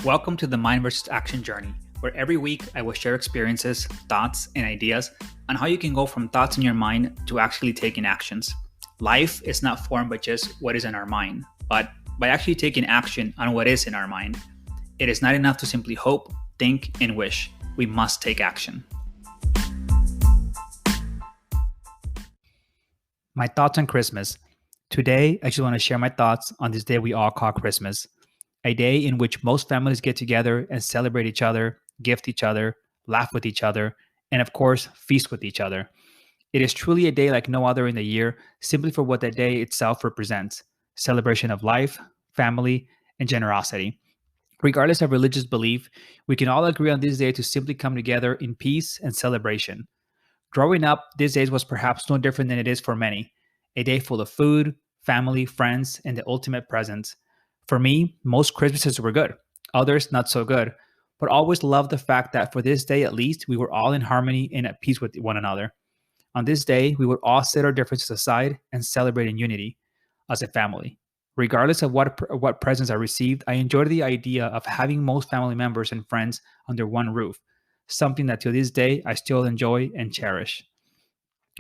Welcome to the Mind vs. Action journey, where every week I will share experiences, thoughts, and ideas on how you can go from thoughts in your mind to actually taking actions. Life is not formed by just what is in our mind, but by actually taking action on what is in our mind. It is not enough to simply hope, think, and wish. We must take action. My thoughts on Christmas. Today, I just want to share my thoughts on this day we all call Christmas. A day in which most families get together and celebrate each other, gift each other, laugh with each other, and of course, feast with each other. It is truly a day like no other in the year, simply for what that day itself represents: celebration of life, family, and generosity. Regardless of religious belief, we can all agree on this day to simply come together in peace and celebration. Growing up, this day was perhaps no different than it is for many. A day full of food, family, friends, and the ultimate presents. For me, most Christmases were good, others not so good, but always loved the fact that for this day at least, we were all in harmony and at peace with one another. On this day, we would all set our differences aside and celebrate in unity as a family. Regardless of what presents I received, I enjoyed the idea of having most family members and friends under one roof, something that to this day I still enjoy and cherish.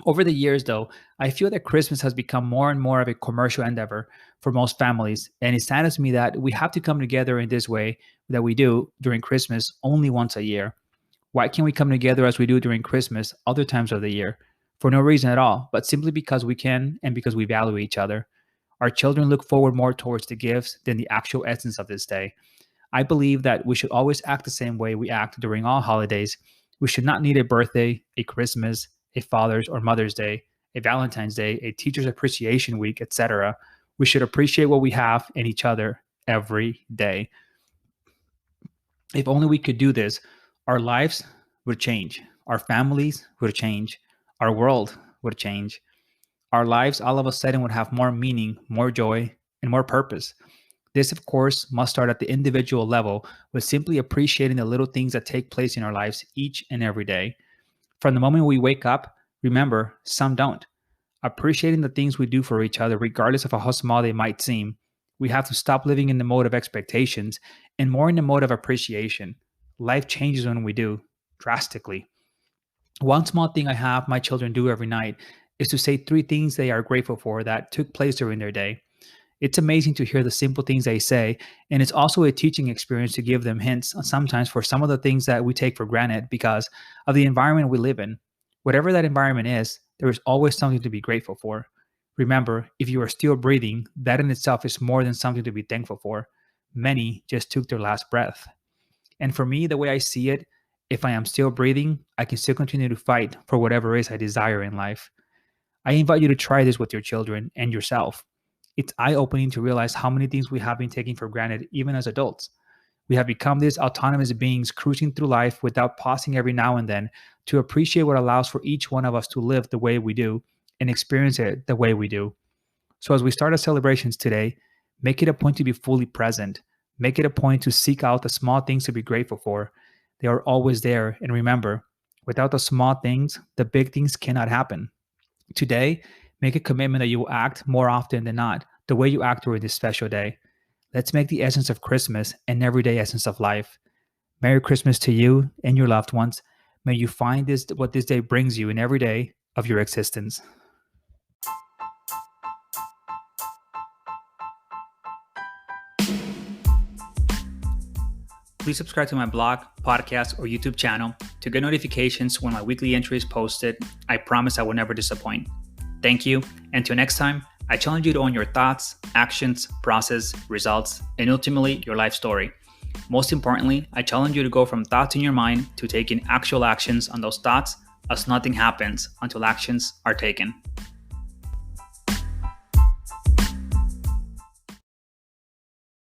Over the years, though, I feel that Christmas has become more and more of a commercial endeavor for most families, and it saddens me that we have to come together in this way that we do during Christmas only once a year. Why can't we come together as we do during Christmas other times of the year? For no reason at all, but simply because we can and because we value each other. Our children look forward more towards the gifts than the actual essence of this day. I believe that we should always act the same way we act during all holidays. We should not need a birthday, a Christmas, a Father's or Mother's Day, a Valentine's Day, a Teacher's Appreciation Week, etc. We should appreciate what we have and each other every day. If only we could do this, our lives would change. Our families would change. Our world would change. Our lives all of a sudden would have more meaning, more joy, and more purpose. This, of course, must start at the individual level with simply appreciating the little things that take place in our lives each and every day. From the moment we wake up, remember, some don't. Appreciating the things we do for each other, regardless of how small they might seem. We have to stop living in the mode of expectations and more in the mode of appreciation. Life changes when we do, drastically. One small thing I have my children do every night is to say 3 things they are grateful for that took place during their day. It's amazing to hear the simple things they say, and it's also a teaching experience to give them hints sometimes for some of the things that we take for granted because of the environment we live in. Whatever that environment is, there is always something to be grateful for. Remember, if you are still breathing, that in itself is more than something to be thankful for. Many just took their last breath. And for me, the way I see it, if I am still breathing, I can still continue to fight for whatever it is I desire in life. I invite you to try this with your children and yourself. It's eye-opening to realize how many things we have been taking for granted even as adults. We have become these autonomous beings cruising through life without pausing every now and then to appreciate what allows for each one of us to live the way we do and experience it the way we do. So as we start our celebrations today, make it a point to be fully present. Make it a point to seek out the small things to be grateful for. They are always there. And remember, without the small things, the big things cannot happen. Today, make a commitment that you will act more often than not the way you act during this special day. Let's make the essence of Christmas an everyday essence of life. Merry Christmas to you and your loved ones. May you find what this day brings you in every day of your existence. Please subscribe to my blog, podcast, or YouTube channel to get notifications when my weekly entry is posted. I promise I will never disappoint. Thank you. Until next time, I challenge you to own your thoughts, actions, process, results, and ultimately your life story. Most importantly, I challenge you to go from thoughts in your mind to taking actual actions on those thoughts as nothing happens until actions are taken.